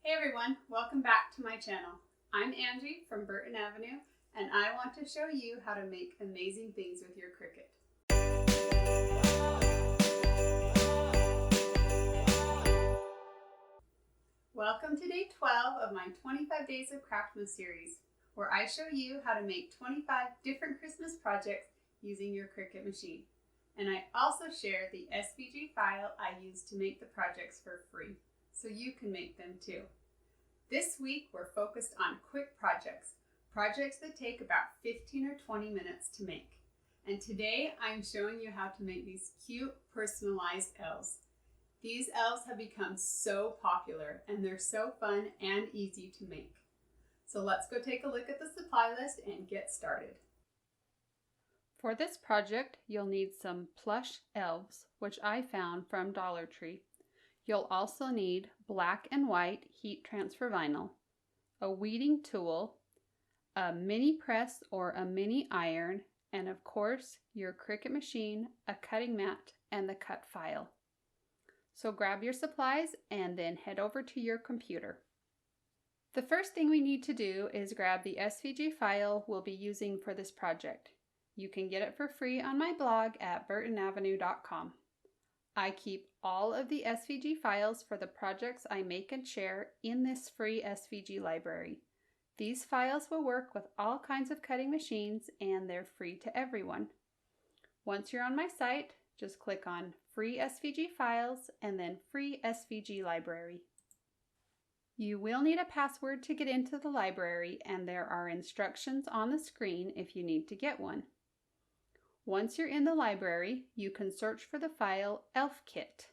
Hey everyone, welcome back to my channel. I'm Angie from Burton Avenue, and I want to show you how to make amazing things with your Cricut. Welcome to day 12 of my 25 Days of Craftmas series, where I show you how to make 25 different Christmas projects using your Cricut machine. And I also share the SVG file I use to make the projects for free, so you can make them too. This week we're focused on quick projects that take about 15 or 20 minutes to make. And today I'm showing you how to make these cute personalized elves. These elves have become so popular and they're so fun and easy to make. So let's go take a look at the supply list and get started. For this project, you'll need some Plush elves, which I found from Dollar Tree. You'll also need black and white heat transfer vinyl, a weeding tool, a mini press or a mini iron, and of course your Cricut machine, a cutting mat, and the cut file. So grab your supplies and then head over to your computer. The first thing we need to do is grab the SVG file we'll be using for this project. You can get it for free on my blog at burtonavenue.com. I keep all of the SVG files for the projects I make and share in this free SVG library. These files will work with all kinds of cutting machines and they're free to everyone. Once you're on my site, just click on Free SVG Files and then Free SVG Library. You will need a password to get into the library, and there are instructions on the screen if you need to get one. Once you're in the library, you can search for the file Elf Kit.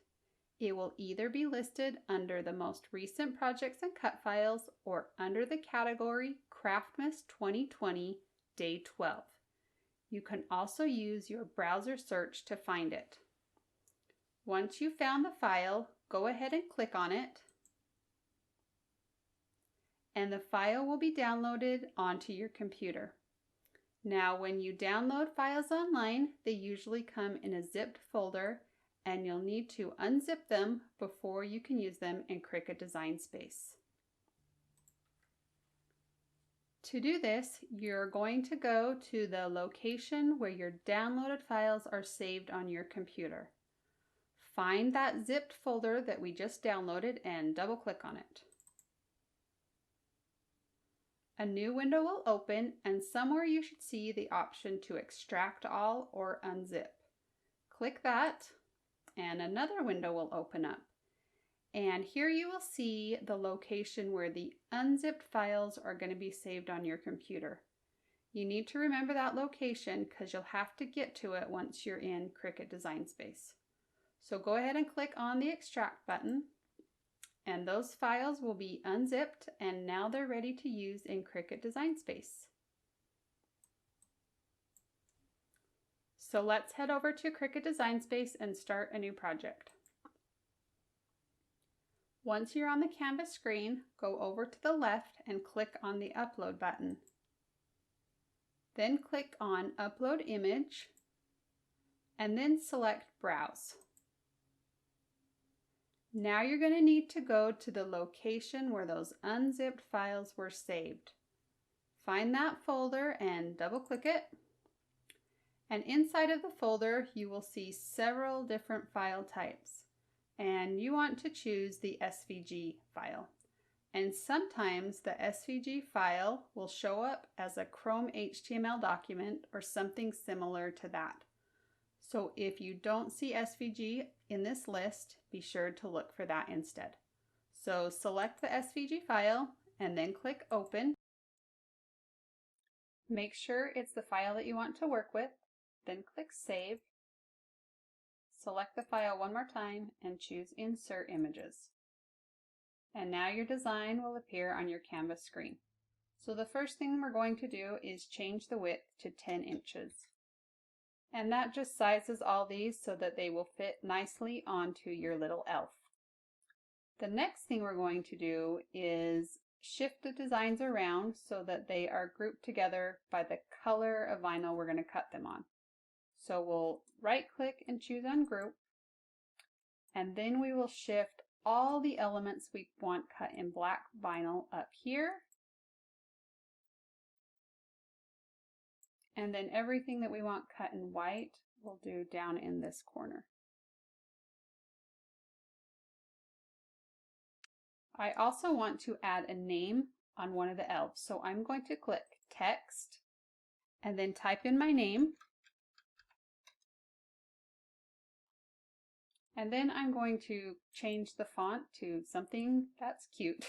It will either be listed under the most recent projects and cut files or under the category Craftmas 2020 Day 12. You can also use your browser search to find it. Once you've found the file, go ahead and click on it, and the file will be downloaded onto your computer. Now, when you download files online, they usually come in a zipped folder, and you'll need to unzip them before you can use them in Cricut Design Space. To do this, you're going to go to the location where your downloaded files are saved on your computer. Find that zipped folder that we just downloaded and double-click on it. A new window will open, and somewhere you should see the option to extract all or unzip. Click that, and another window will open up. And here you will see the location where the unzipped files are going to be saved on your computer. You need to remember that location because you'll have to get to it once you're in Cricut Design Space. So go ahead and click on the extract button, and those files will be unzipped, and now they're ready to use in Cricut Design Space. So let's head over to Cricut Design Space and start a new project. Once you're on the canvas screen, go over to the left and click on the Upload button. Then click on Upload Image, and then select Browse. Now you're going to need to go to the location where those unzipped files were saved. Find that folder and double-click it. And inside of the folder, you will see several different file types. And you want to choose the SVG file. And sometimes the SVG file will show up as a Chrome HTML document or something similar to that. So if you don't see SVG in this list, be sure to look for that instead. So select the SVG file and then click Open. Make sure it's the file that you want to work with, then click Save. Select the file one more time and choose Insert Images. And now your design will appear on your canvas screen. So the first thing we're going to do is change the width to 10 inches. And that just sizes all these so that they will fit nicely onto your little elf. The next thing we're going to do is shift the designs around so that they are grouped together by the color of vinyl we're going to cut them on. So we'll right click and choose Ungroup, and then we will shift all the elements we want cut in black vinyl up here. And then everything that we want cut in white, we'll do down in this corner. I also want to add a name on one of the elves. So I'm going to click text and then type in my name. And then I'm going to change the font to something that's cute.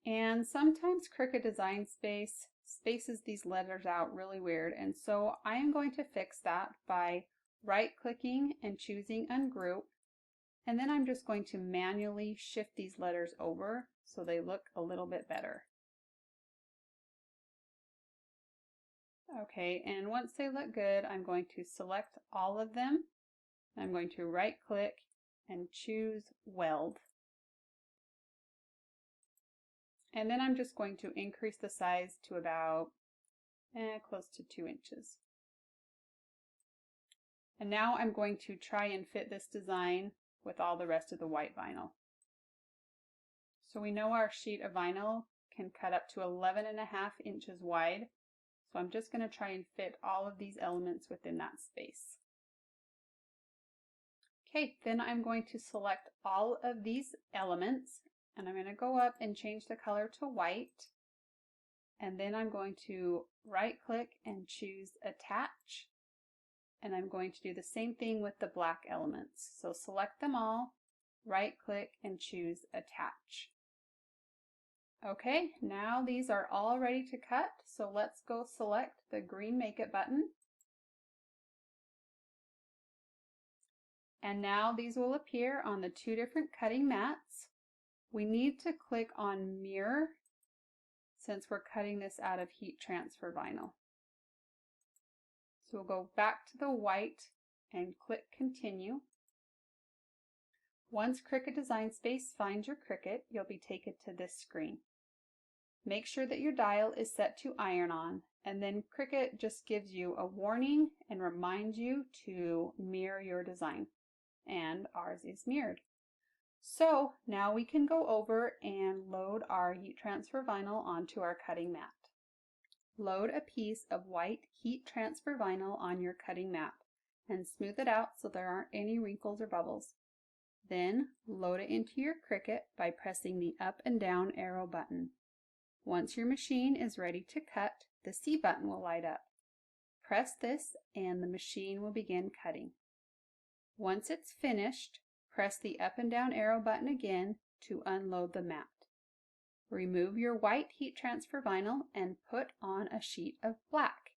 And sometimes Cricut Design Space spaces these letters out really weird, and so I am going to fix that by right-clicking and choosing Ungroup, and then I'm just going to manually shift these letters over so they look a little bit better. Okay, and once they look good, I'm going to select all of them. I'm going to right-click and choose Weld. And then I'm just going to increase the size to about close to 2 inches. And now I'm going to try and fit this design with all the rest of the white vinyl. So we know our sheet of vinyl can cut up to 11.5 inches wide. So I'm just going to try and fit all of these elements within that space. Okay, then I'm going to select all of these elements, and I'm going to go up and change the color to white. And then I'm going to right click and choose Attach. And I'm going to do the same thing with the black elements. So select them all, right click and choose Attach. Okay, now these are all ready to cut. So let's go select the green Make It button. And now these will appear on the 2 different cutting mats. We need to click on Mirror since we're cutting this out of heat transfer vinyl. So we'll go back to the white and click Continue. Once Cricut Design Space finds your Cricut, you'll be taken to this screen. Make sure that your dial is set to iron on, and then Cricut just gives you a warning and reminds you to mirror your design. And ours is mirrored. So now we can go over and load our heat transfer vinyl onto our cutting mat. Load a piece of white heat transfer vinyl on your cutting mat and smooth it out so there aren't any wrinkles or bubbles. Then load it into your Cricut by pressing the up and down arrow button. Once your machine is ready to cut, the C button will light up. Press this and the machine will begin cutting. Once it's finished, press the up and down arrow button again to unload the mat. Remove your white heat transfer vinyl and put on a sheet of black,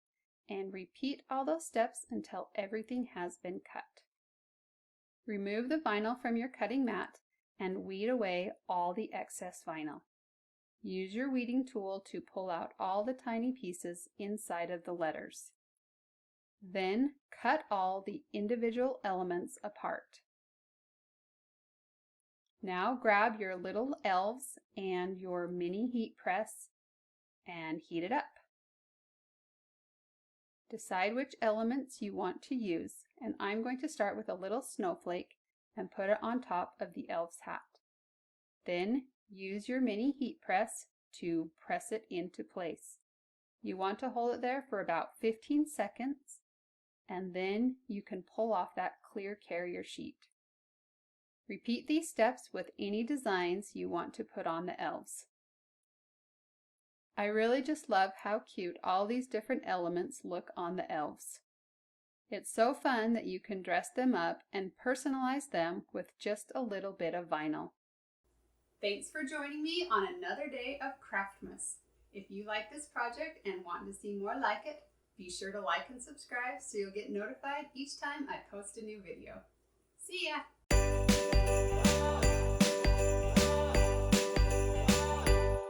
and repeat all those steps until everything has been cut. Remove the vinyl from your cutting mat and weed away all the excess vinyl. Use your weeding tool to pull out all the tiny pieces inside of the letters. Then cut all the individual elements apart. Now grab your little elves and your mini heat press and heat it up. Decide which elements you want to use, and I'm going to start with a little snowflake and put it on top of the elf's hat. Then use your mini heat press to press it into place. You want to hold it there for about 15 seconds, and then you can pull off that clear carrier sheet. Repeat these steps with any designs you want to put on the elves. I really just love how cute all these different elements look on the elves. It's so fun that you can dress them up and personalize them with just a little bit of vinyl. Thanks for joining me on another day of Craftmas. If you like this project and want to see more like it, be sure to like and subscribe so you'll get notified each time I post a new video. See ya!